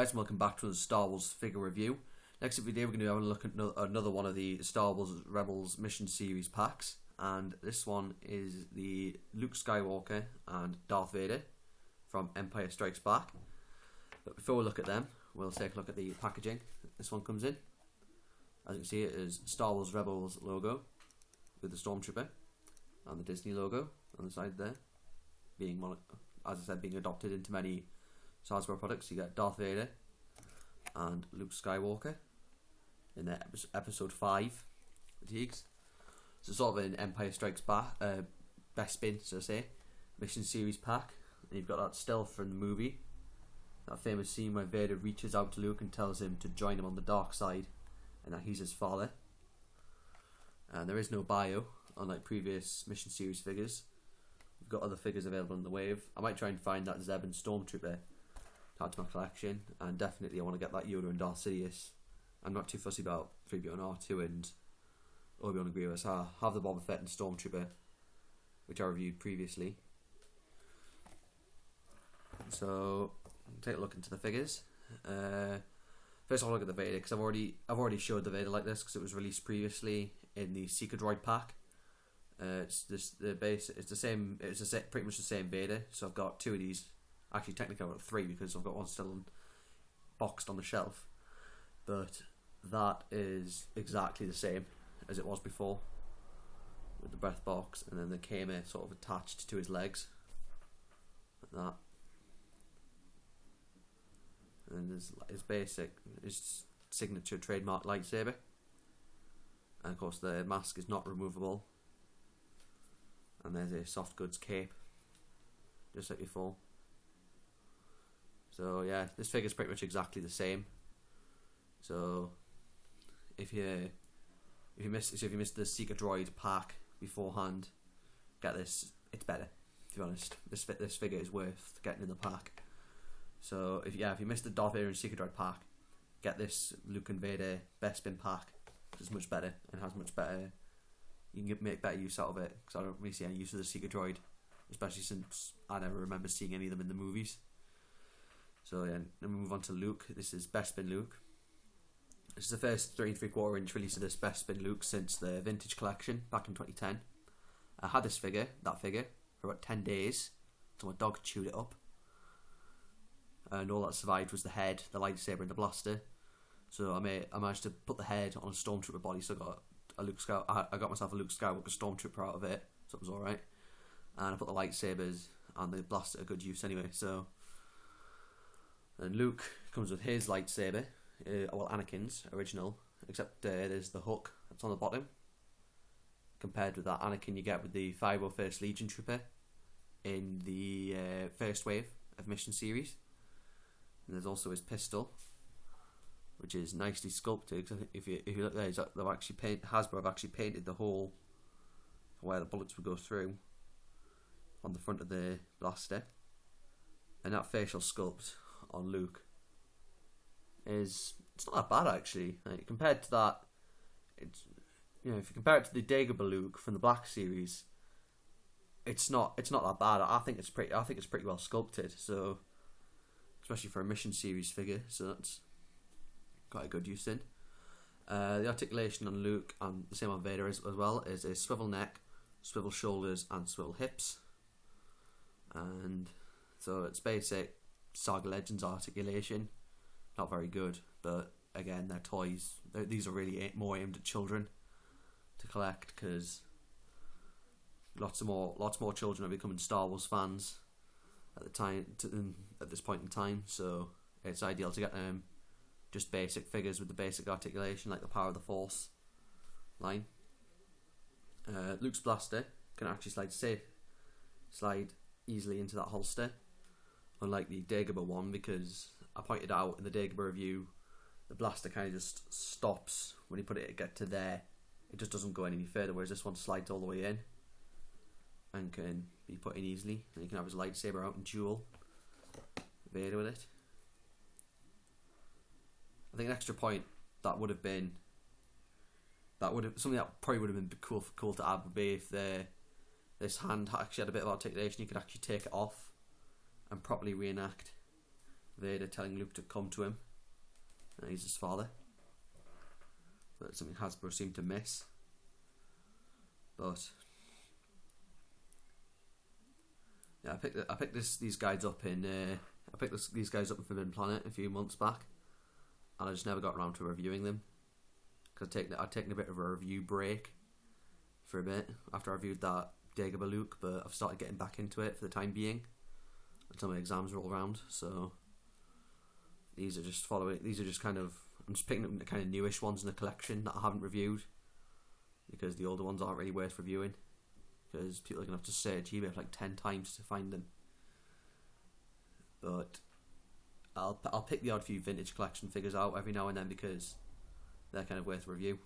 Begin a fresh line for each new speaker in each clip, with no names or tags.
guys, and welcome back to the Star Wars figure review. Next video we're going to have a look at another one of the Star Wars Rebels Mission Series packs, and this one is the Luke Skywalker and Darth Vader from Empire Strikes Back. But before we look at them, we'll take a look at the packaging this one comes in. As you can see, it is Star Wars Rebels logo with the Stormtrooper and the Disney logo on the side there, being one, as I said, being adopted into many Star Wars products. You get Darth Vader and Luke Skywalker in their episode 5 fatigues. So sort of an Empire Strikes Back, Bespin, so to say, Mission Series pack. And you've got that still from the movie, that famous scene where Vader reaches out to Luke and tells him to join him on the dark side, and that he's his father. And there is no bio, unlike previous Mission Series figures. We've got other figures available in the wave. I might try and find that Zeb and Stormtrooper to add to my collection, and definitely I want to get that Yoda and Darth Sidious. I'm not too fussy about 3PO and R2 and Obi-Wan and Grievous. I have the Boba Fett and Stormtrooper, which I reviewed previously. So take a look into the figures. First I'll look at the Vader, because I've already showed the Vader like this because it was released previously in the Seeker Droid pack. It's pretty much the same Vader. So I've got two of these. Actually, technically I've got three because I've got one still boxed on the shelf. But that is exactly the same as it was before, with the breath box and then the Kama sort of attached to his legs, like that. And there's his signature trademark lightsaber, and of course the mask is not removable. And there's a soft goods cape, just like before. So yeah, this figure is pretty much exactly the same. So if you missed the Seeker Droid pack beforehand, get this. It's better, to be honest. This figure is worth getting in the pack. So if you missed the Darth Vader and Seeker Droid pack, get this Luke and Vader Bespin pack. It's much better and has much better. You can make better use out of it, because I don't really see any use of the Seeker Droid, especially since I never remember seeing any of them in the movies. So yeah, then we move on to Luke. This is Bespin Luke. This is the first 3 3/4 inch release of this Bespin Luke since the Vintage Collection back in 2010. I had that figure, for about 10 days, so my dog chewed it up. And all that survived was the head, the lightsaber, and the blaster. So I managed to put the head on a Stormtrooper body, so I got myself a Luke Skywalker Stormtrooper out of it, so it was alright. And I put the lightsabers and the blaster to good use anyway. So then Luke comes with his lightsaber, well, Anakin's original, except there's the hook that's on the bottom, compared with that Anakin you get with the 501st Legion Trooper in the first wave of Mission Series. And there's also his pistol, which is nicely sculpted. If you look there, Hasbro have actually painted the hole for where the bullets would go through on the front of the blaster. And that facial sculpt on Luke it's not that bad actually. Like, compared to that, if you compare it to the Dagobah Luke from the Black Series, it's not that bad. I think it's pretty well sculpted. So especially for a Mission Series figure, so that's quite a good use in. The articulation on Luke, and the same on Vader as well, is a swivel neck, swivel shoulders, and swivel hips. And so it's basic Saga Legends articulation. Not very good, but again, they're toys. These are really more aimed at children to collect, because lots more children are becoming Star Wars fans at this point in time. So it's ideal to get them just basic figures with the basic articulation, like the Power of the Force line. Luke's blaster can actually slide easily into that holster, unlike the Dagobah one, because I pointed out in the Dagobah review, the blaster kind of just stops when you get to there. It just doesn't go any further, whereas this one slides all the way in and can be put in easily. And you can have his lightsaber out and duel Vader with it. I think an extra point that would have been something that probably would have been cool to add would be if this hand actually had a bit of articulation. You could actually take it off and properly reenact Vader telling Luke to come to him, and he's his father. But something Hasbro seemed to miss. But yeah, I picked these guides up in these guys up in Forbidden Planet a few months back, and I just never got around to reviewing them because I'd taken a bit of a review break for a bit after I reviewed that Dagobah Luke, but I've started getting back into it for the time being until my exams roll around. So these are just kind of, I'm just picking up the kind of newish ones in the collection that I haven't reviewed, because the older ones aren't really worth reviewing, because people are going to have to search eBay like 10 times to find them. But I'll pick the odd few vintage collection figures out every now and then because they're kind of worth a review.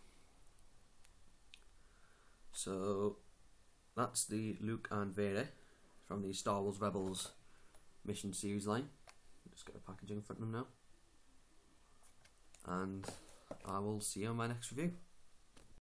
So that's the Luke and Vader from the Star Wars Rebels Mission Series line. Just get the packaging in front of them now, and I will see you on my next review.